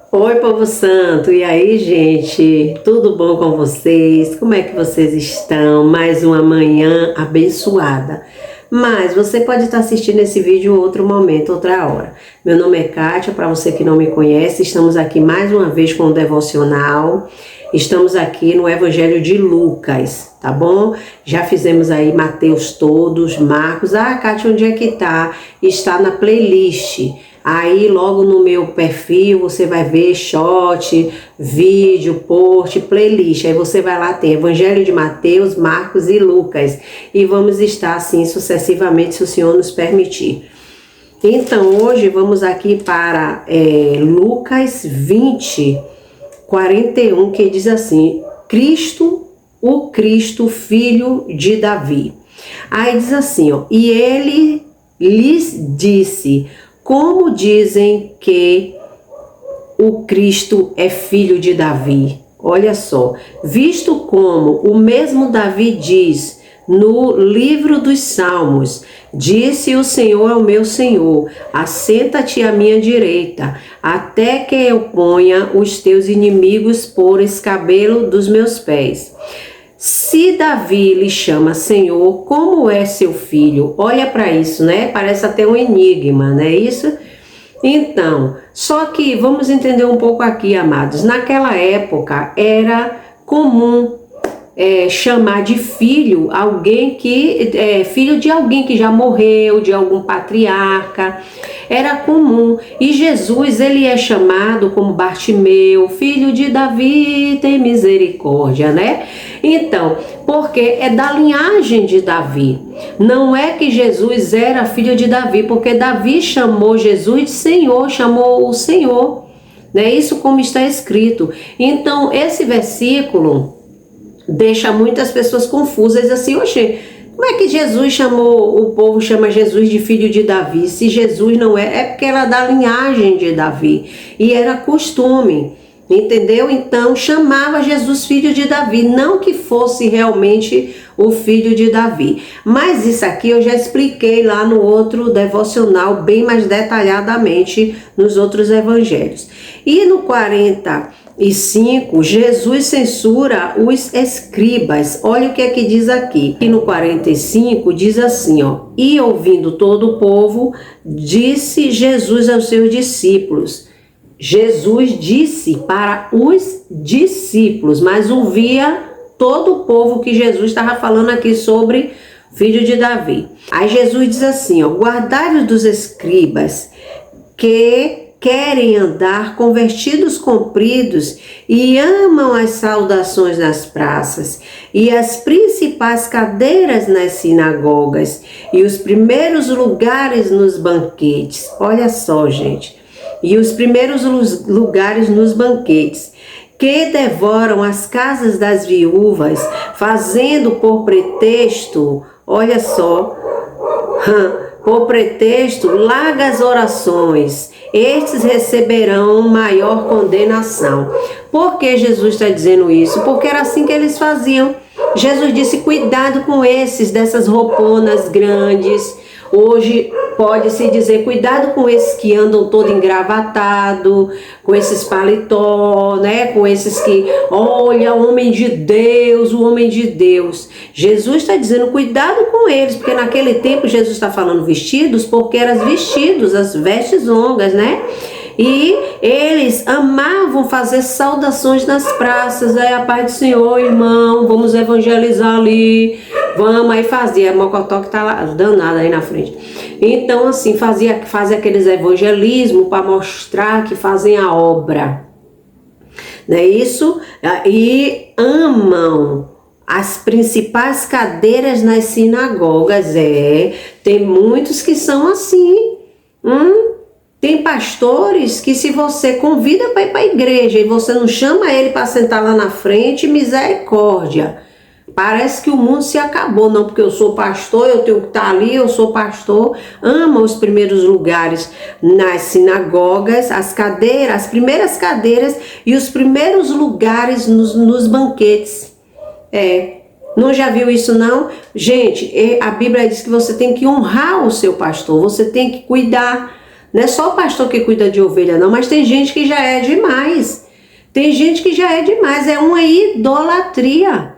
Oi, povo santo! E aí, gente? Tudo bom com vocês? Como é que vocês estão? Mais uma manhã abençoada. Mas você pode estar assistindo esse vídeo em outro momento, outra hora. Meu nome é Kátia, para você que não me conhece, estamos aqui mais uma vez com o devocional. Estamos aqui no Evangelho de Lucas, tá bom? Já fizemos aí Mateus todos, Marcos. Kátia, onde é que tá? Está na playlist. Aí logo no meu perfil você vai ver short, vídeo, post, playlist. Aí você vai lá, tem Evangelho de Mateus, Marcos e Lucas. E vamos estar assim sucessivamente, se o Senhor nos permitir. Então hoje vamos aqui para Lucas 20, 41, que diz assim: Cristo, o Cristo, filho de Davi. Aí diz assim, ó, e ele lhes disse: como dizem que o Cristo é filho de Davi? Olha só, visto como o mesmo Davi diz no livro dos Salmos: disse o Senhor ao meu Senhor, assenta-te à minha direita, até que eu ponha os teus inimigos por escabelo dos meus pés. Se Davi lhe chama Senhor, como é seu filho? Olha para isso, né? Parece até um enigma, não é isso? Então, só que vamos entender um pouco aqui, amados. Naquela época era comum chamar de filho alguém que filho de alguém que já morreu, de algum patriarca. Era comum. E Jesus, ele é chamado como Bartimeu, filho de Davi, tem misericórdia, né? Então, porque é da linhagem de Davi. Não é que Jesus era filho de Davi, porque Davi chamou Jesus de Senhor, chamou o Senhor, né? Isso como está escrito. Então, esse versículo deixa muitas pessoas confusas, assim, oxe, como é que Jesus chamou, o povo chama Jesus de filho de Davi? Se Jesus não é porque era da linhagem de Davi, e era costume, entendeu? Então chamava Jesus filho de Davi, não que fosse realmente o filho de Davi. Mas isso aqui eu já expliquei lá no outro devocional, bem mais detalhadamente nos outros evangelhos. E no 45, Jesus censura os escribas. Olha o que é que diz aqui. E no 45 diz assim, ó: e ouvindo todo o povo, disse Jesus aos seus discípulos. Jesus disse para os discípulos, mas ouvia todo o povo que Jesus estava falando aqui sobre filho de Davi. Aí Jesus diz assim, ó: guardai-vos dos escribas que querem andar com vestidos compridos e amam as saudações nas praças e as principais cadeiras nas sinagogas e os primeiros lugares nos banquetes. Olha só, gente. E os primeiros lugares nos banquetes, que devoram as casas das viúvas, fazendo por pretexto, olha só, por pretexto, largas orações, estes receberão maior condenação. Por que Jesus está dizendo isso? Porque era assim que eles faziam. Jesus disse: cuidado com esses, dessas rouponas grandes. Hoje pode-se dizer: cuidado com esses que andam todo engravatado, com esses paletó, né? Com esses que, olha, o homem de Deus, o homem de Deus. Jesus está dizendo: cuidado com eles, porque naquele tempo Jesus está falando vestidos, porque eram vestidos, as vestes longas, né? E eles amavam fazer saudações nas praças. Aí a paz do Senhor, irmão, vamos evangelizar ali, vamos. Aí fazia, a Mocotó que tá lá, danada aí na frente. Então assim, fazia aqueles evangelismos para mostrar que fazem a obra, não é isso? E amam as principais cadeiras nas sinagogas. Tem muitos que são assim. Tem pastores que, se você convida para ir para a igreja e você não chama ele para sentar lá na frente, misericórdia. Parece que o mundo se acabou. Não, porque eu sou pastor, eu tenho que estar ali, eu sou pastor. Ama os primeiros lugares nas sinagogas, as cadeiras, as primeiras cadeiras e os primeiros lugares nos banquetes. Não já viu isso não? Gente, a Bíblia diz que você tem que honrar o seu pastor, você tem que cuidar Não é só o pastor que cuida de ovelha, não, mas tem gente que já é demais. Tem gente que já é demais, é uma idolatria.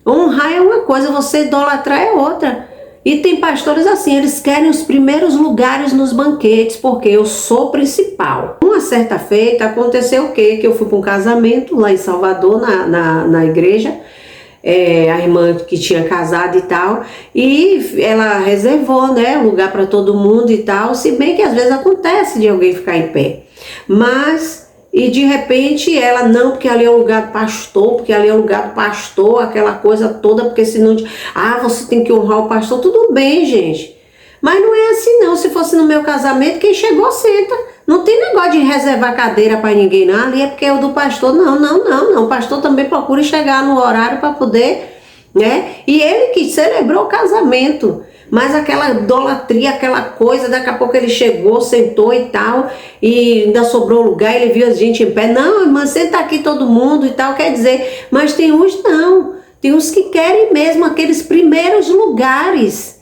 Honrar é uma coisa, você idolatrar é outra. E tem pastores assim, eles querem os primeiros lugares nos banquetes, porque eu sou principal. Uma certa feita aconteceu o quê? Que eu fui para um casamento lá em Salvador, na igreja, a irmã que tinha casado e tal, e ela reservou, né, lugar para todo mundo e tal, se bem que às vezes acontece de alguém ficar em pé. Mas... E de repente ela, não, porque ali é o lugar do pastor, porque ali é o lugar do pastor, aquela coisa toda, porque senão, você tem que honrar o pastor, tudo bem, gente. Mas não é assim não, se fosse no meu casamento, quem chegou senta. Não tem negócio de reservar cadeira para ninguém, não, ali é porque é o do pastor, não, o pastor também procura chegar no horário para poder, né? E ele que celebrou o casamento. Mas aquela idolatria, aquela coisa, daqui a pouco ele chegou, sentou e tal, e ainda sobrou lugar, ele viu a gente em pé. Não, irmã, senta aqui todo mundo e tal, quer dizer, mas tem uns não, tem uns que querem mesmo aqueles primeiros lugares,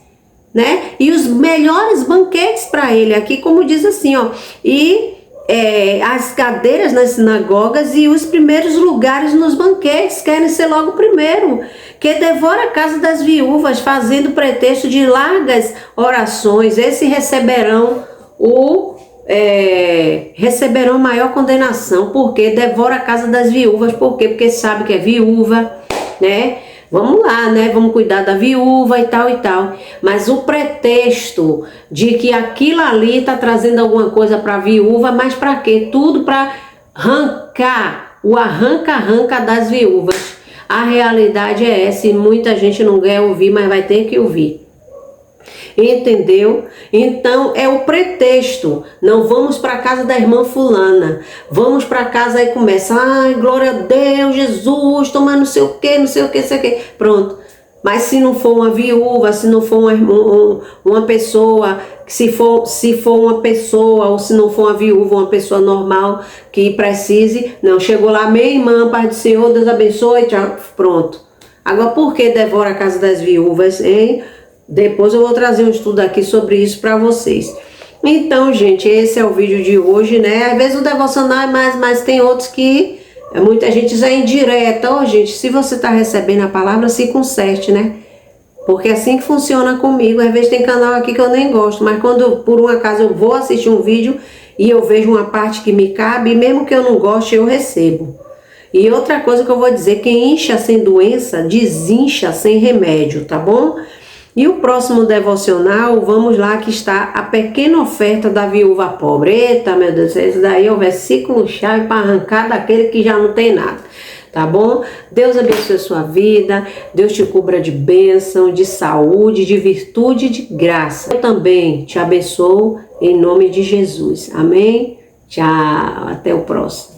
né? E os melhores banquetes para ele, aqui como diz assim, ó, as cadeiras nas sinagogas e os primeiros lugares nos banquetes, querem ser logo primeiro, que devora a casa das viúvas, fazendo pretexto de largas orações, esses receberão maior condenação, porque devora a casa das viúvas. Por quê? Porque sabe que é viúva, né? Vamos lá, né? Vamos cuidar da viúva e tal e tal. Mas o pretexto de que aquilo ali está trazendo alguma coisa para a viúva, mas para quê? Tudo para arrancar, o arranca-arranca das viúvas. A realidade é essa e muita gente não quer ouvir, mas vai ter que ouvir. Entendeu? Então é o pretexto. Não vamos para casa da irmã fulana. Vamos para casa e começa, ai, glória a Deus, Jesus, tomar não sei o que, não sei o que, não sei o que. Pronto. Mas se não for uma viúva, se não for uma pessoa, se for uma pessoa, ou se não for uma viúva, uma pessoa normal que precise, não, chegou lá, minha irmã, Pai do Senhor, Deus abençoe, tchau, pronto. Agora, por que devora a casa das viúvas, hein? Depois eu vou trazer um estudo aqui sobre isso para vocês. Então, gente, esse é o vídeo de hoje, né? Às vezes o devocional é mais, mas tem outros que muita gente já é indireta. Ó, gente, se você tá recebendo a palavra, se conserte, né? Porque é assim que funciona comigo. Às vezes tem canal aqui que eu nem gosto, mas quando por um acaso eu vou assistir um vídeo e eu vejo uma parte que me cabe, mesmo que eu não goste, eu recebo. E outra coisa que eu vou dizer, quem incha sem doença, desincha sem remédio, tá bom? E o próximo devocional, vamos lá, que está a pequena oferta da viúva pobre. Eita, meu Deus, esse daí é o versículo chave para arrancar daquele que já não tem nada. Tá bom? Deus abençoe a sua vida, Deus te cubra de bênção, de saúde, de virtude e de graça. Eu também te abençoo em nome de Jesus. Amém? Tchau, até o próximo.